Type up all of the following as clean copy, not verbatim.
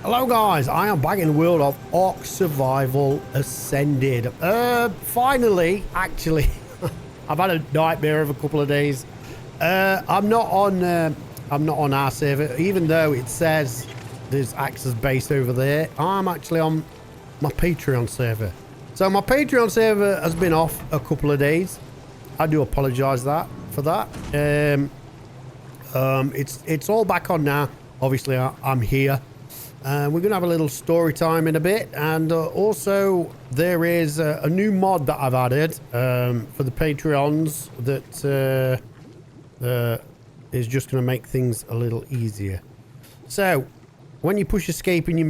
Hello guys, I am back in the world of Ark Survival Ascended. Finally, actually, I've had a nightmare of a couple of days. I'm not on our server, even though it says there's access base over there. I'm actually on my Patreon server. So my Patreon server has been off a couple of days. I do apologize for that. It's all back on now. Obviously, I'm here. We're going to have a little story time in a bit. And also, there is a new mod that I've added for the Patreons that is just going to make things a little easier. So, when you push escape in your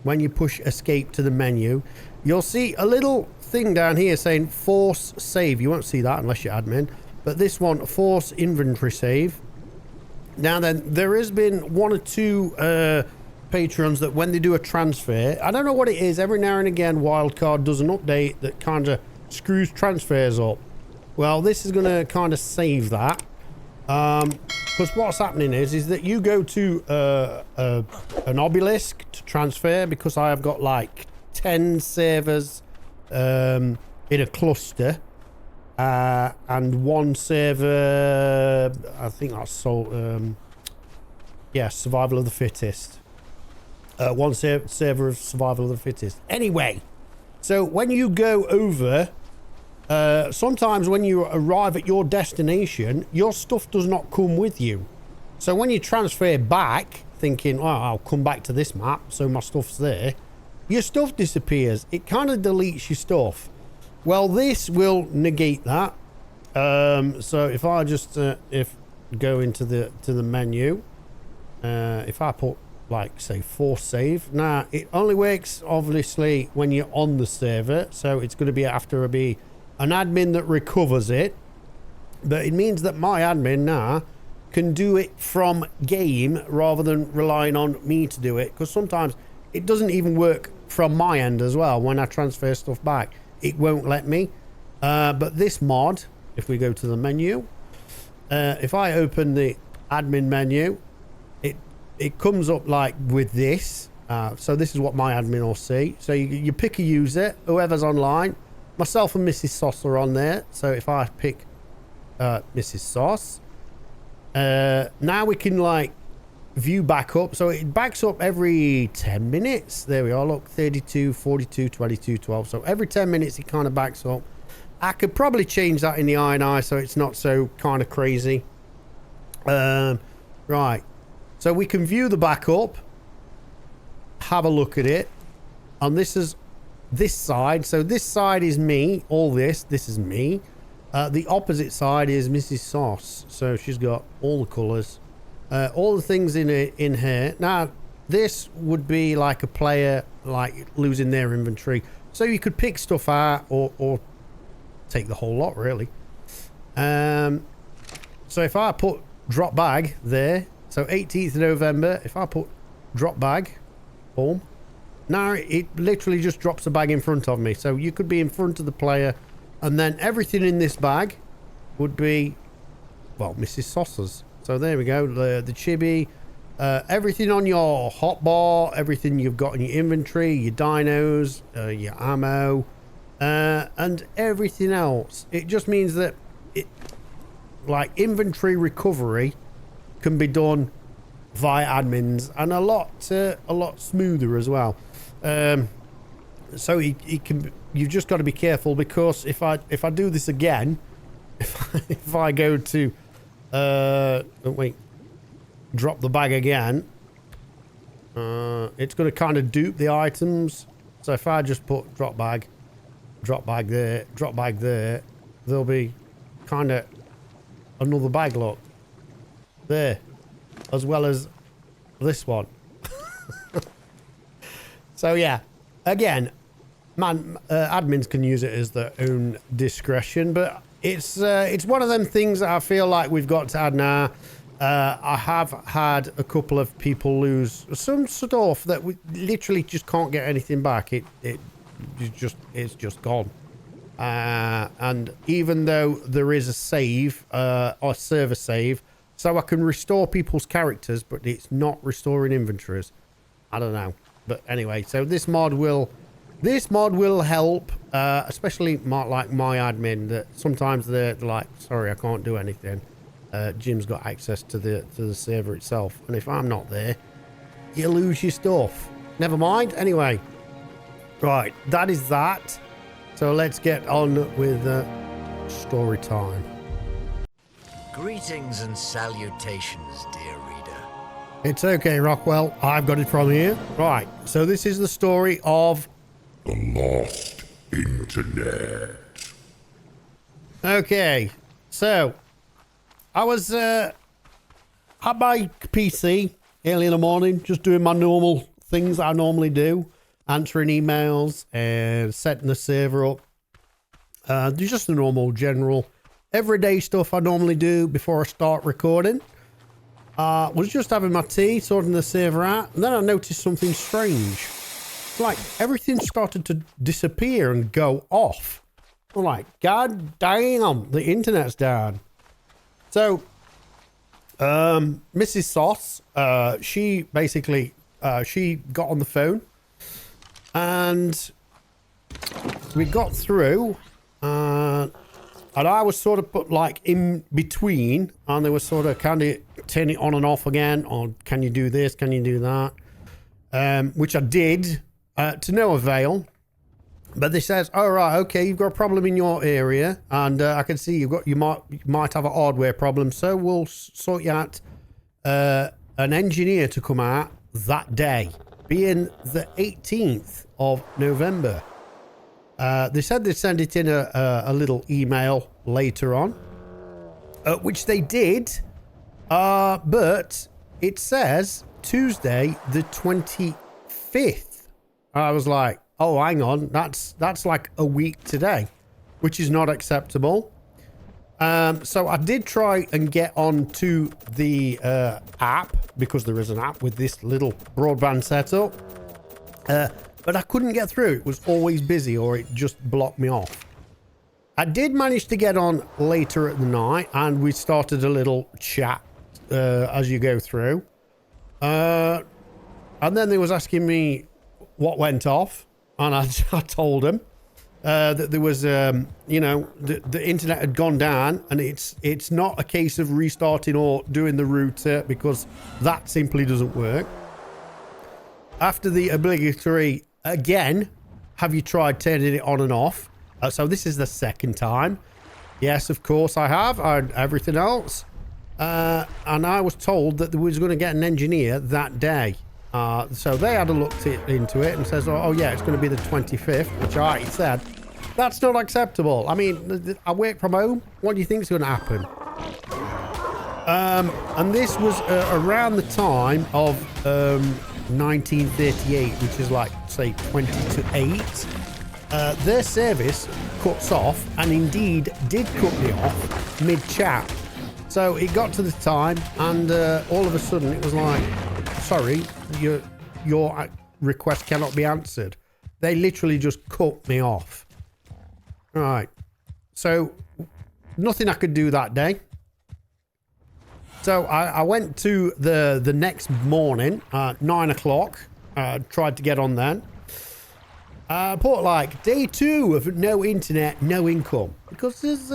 when you push escape to the menu, you'll see a little thing down here saying force save. You won't see that unless you're admin. But this one, force inventory save. Now then, there has been one or two patrons that when they do a transfer, I don't know what it is, every now and again Wildcard does an update that kind of screws transfers up. Well, this is going to kind of save that. Because what's happening is that you go to an obelisk to transfer, because I have got like 10 servers in a cluster. And one server, I think that's survival of the fittest. One server of survival of the fittest. Anyway, so when you go over, sometimes when you arrive at your destination, your stuff does not come with you. So when you transfer back, thinking, oh, I'll come back to this map, so my stuff's there, your stuff disappears. It kind of deletes your stuff. Well, this will negate that. So if I just go into the menu, if I put like say force save, now it only works obviously when you're on the server, so it's going to be after an admin that recovers it. But it means that my admin now can do it from game rather than relying on me to do it, because sometimes it doesn't even work from my end as well. When I transfer stuff back, it won't let me. But this mod, if we go to the menu, if I open the admin menu, it comes up like with this. So this is what my admin will see. So you pick a user, whoever's online. Myself and Mrs. Sauce are on there. So if I pick Mrs. Sauce, now we can like view backup. So it backs up every 10 minutes. There we are. Look, 32, 42, 22, 12. So every 10 minutes it kind of backs up. I could probably change that in the INI so it's not so kind of crazy. Right. So we can view the backup, have a look at it. And this is this side. So this side is me. All this is me. The opposite side is Mrs. Sauce. So she's got all the colours. All the things in here. Now, this would be like a player like losing their inventory. So you could pick stuff out or take the whole lot, really. So if I put drop bag there, so 18th of November, if I put drop bag, boom. Now it literally just drops a bag in front of me. So you could be in front of the player, and then everything in this bag would be, well, Mrs. Sauce's. So there we go, the chibi, everything on your hotbar, everything you've got in your inventory, your dinos, your ammo, and everything else. It just means that like inventory recovery can be done via admins, and a lot smoother as well. So you've just got to be careful, because if I do this again, if I go to drop the bag again, it's going to kind of dupe the items. So if I just put drop bag there, there'll be kind of another bag, look there, as well as this one. So yeah, again, admins can use it as their own discretion, but it's one of them things that I feel like we've got to add now. I have had a couple of people lose some stuff that we literally just can't get anything back. It's just gone. And even though there is a save, or server save, so I can restore people's characters, but it's not restoring inventories. I don't know. But anyway, so this mod will help, especially my admin, that sometimes they're like, sorry, I can't do anything. Jim's got access to the server itself, and if I'm not there, you lose your stuff. Never mind. Anyway, right, that is that. So let's get on with story time. Greetings and salutations, dear reader. It's okay, Rockwell. I've got it from here. Right, so this is the story of the lost internet. Okay, so I was at my PC early in the morning, just doing my normal things that I normally do, answering emails and setting the server up. Just the normal, general, everyday stuff I normally do before I start recording. Was just having my tea, sorting the server out, and then I noticed something strange. It's like everything started to disappear and go off. I'm like, God damn, the internet's down. So, Mrs. Sauce, she basically, she got on the phone and we got through, and I was sort of put like in between, and they were sort of kind of turn it on and off again, or can you do this, can you do that, which I did to no avail. But they says, oh, right, okay, you've got a problem in your area, and I can see you might have a hardware problem, so we'll sort you out an engineer to come out that day, being the 18th of November. They said they'd send it in a little email later on, which they did, but it says Tuesday the 25th. I was like, oh, hang on, that's like a week today, which is not acceptable. So I did try and get onto the app, because there is an app with this little broadband setup, but I couldn't get through. It was always busy, or it just blocked me off. I did manage to get on later at the night, and we started a little chat as you go through. And then they was asking me what went off, and I told him that there was, you know, the internet had gone down, and it's not a case of restarting or doing the router, because that simply doesn't work. After the obligatory, again, have you tried turning it on and off? So this is the second time. Yes, of course I have. Everything else. And I was told that there was going to get an engineer that day. So they had a look into it and says, oh yeah, it's going to be the 25th, which I said, that's not acceptable. I mean, I work from home. What do you think is going to happen? And this was around the time of 1938, which is like, say, 20 to 8. Their service cuts off, and indeed did cut me off mid-chat. So it got to the time, and all of a sudden it was like, sorry, your request cannot be answered. They literally just cut me off. All right. So nothing I could do that day. So I went to the next morning at 9 o'clock. Tried to get on then. Put like day 2 of no internet, no income, because there's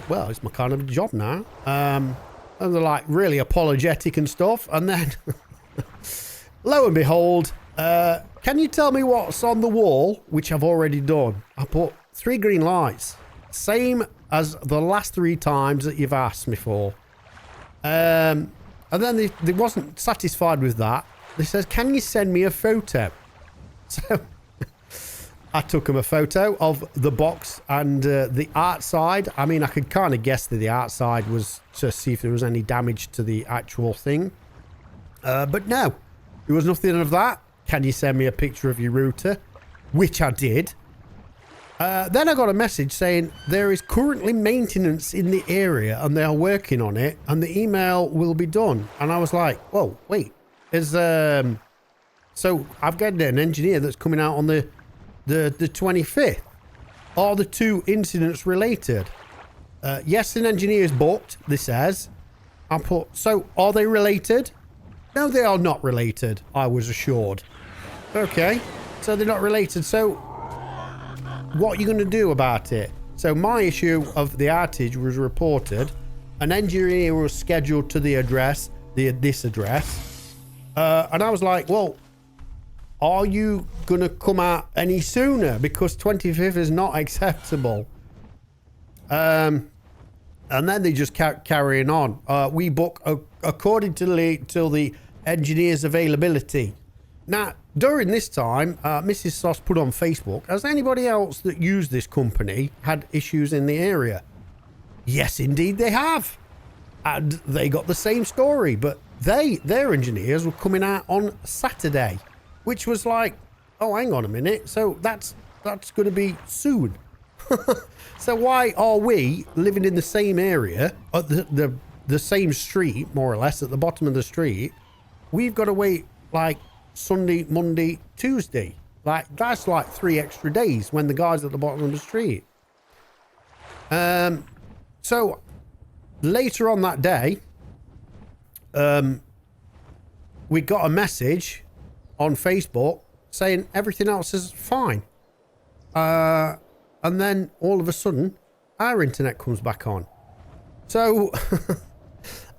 well, it's my kind of job now. And they're like really apologetic and stuff, and then lo and behold, can you tell me what's on the wall, which I've already done? I put 3 green lights, same as the last 3 times that you've asked me for. And then they wasn't satisfied with that. They says, can you send me a photo? So I took him a photo of the box and the outside. I mean, I could kind of guess that the outside was to see if there was any damage to the actual thing. But no, there was nothing of that. Can you send me a picture of your router? Which I did. Then I got a message saying there is currently maintenance in the area and they are working on it and the email will be done. And I was like, whoa, wait, so I've got an engineer that's coming out on the 25th. Are the 2 incidents related? Yes, an engineer is booked, this says. I put, so are they related? No, they are not related, I was assured. Okay, so they're not related. So what are you going to do about it? So my issue of the outage was reported. An engineer was scheduled to the address, this address. And I was like, well, are you going to come out any sooner? Because 25th is not acceptable. And then they just kept carrying on. We book according to the engineer's availability. Now, during this time, Mrs. Sauce put on Facebook, has anybody else that used this company had issues in the area? Yes, indeed they have. And they got the same story, but their engineers were coming out on Saturday, which was like, oh, hang on a minute. So that's going to be soon. So why are we living in the same area, at the same street, more or less, at the bottom of the street? We've got to wait like Sunday, Monday, Tuesday. Like that's like 3 extra days when the guy's at the bottom of the street. So later on that day, we got a message on Facebook saying everything else is fine. And then all of a sudden, our internet comes back on. So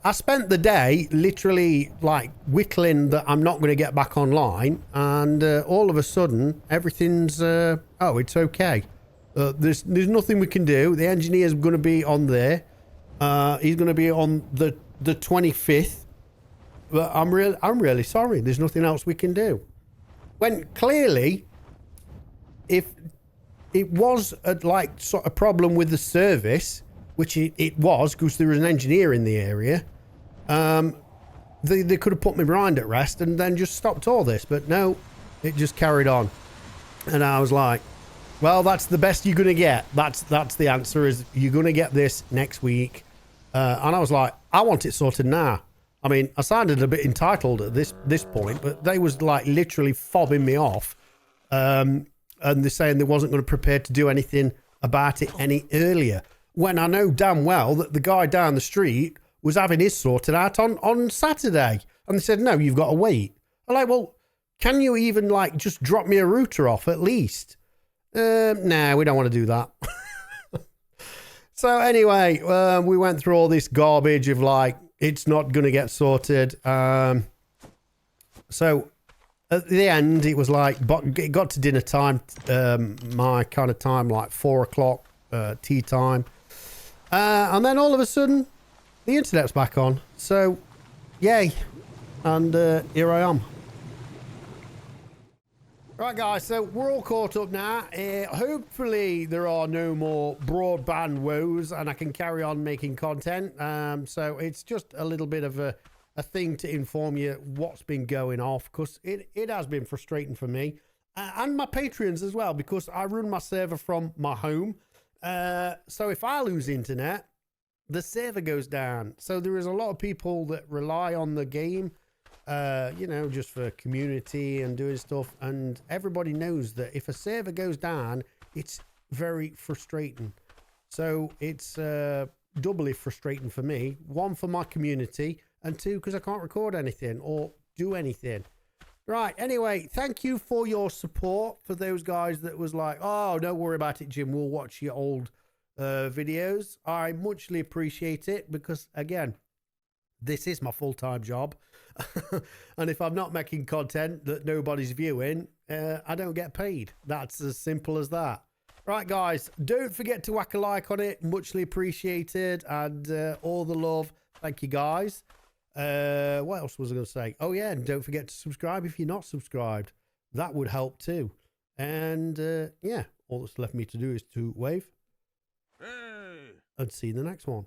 I spent the day literally like whittling that I'm not going to get back online. And all of a sudden, everything's, oh, it's okay. There's nothing we can do. The engineer's going to be on there. He's going to be on the 25th. But I'm really sorry. There's nothing else we can do. When clearly, if it was like sort of problem with the service, which it was because there was an engineer in the area, they could have put me behind at rest and then just stopped all this. But no, it just carried on. And I was like, well, that's the best you're going to get. That's the answer, is you're going to get this next week. And I was like, I want it sorted now. I mean, I sounded a bit entitled at this point, but they was like literally fobbing me off. And they're saying they wasn't going to prepare to do anything about it any earlier. When I know damn well that the guy down the street was having his sorted out on Saturday. And they said, no, you've got to wait. I'm like, well, can you even like just drop me a router off at least? Nah, we don't want to do that. So anyway, we went through all this garbage of like, it's not going to get sorted. So at the end, it was like, it got to dinner time, my kind of time, like 4 o'clock, tea time. And then all of a sudden, the internet's back on. So, yay. And here I am. Right, guys, so we're all caught up now. Hopefully, there are no more broadband woes and I can carry on making content. So it's just a little bit of a thing to inform you what's been going off, because it has been frustrating for me and my Patreons as well, because I run my server from my home. So if I lose internet, the server goes down. So there is a lot of people that rely on the game, you know, just for community and doing stuff. And everybody knows that if a server goes down, it's very frustrating. So it's doubly frustrating for me. One, for my community, and two, because I can't record anything or do anything. Right, anyway, thank you for your support. For those guys that was like, oh, don't worry about it, Jim, we'll watch your old videos. I muchly appreciate it, because again, this is my full-time job. And if I'm not making content that nobody's viewing, I don't get paid. That's as simple as that. Right, guys, don't forget to whack a like on it. Muchly appreciated. And all the love. Thank you, guys. What else was I going to say? Oh, yeah, and don't forget to subscribe if you're not subscribed. That would help too. And yeah, all that's left me to do is to wave and see you in the next one.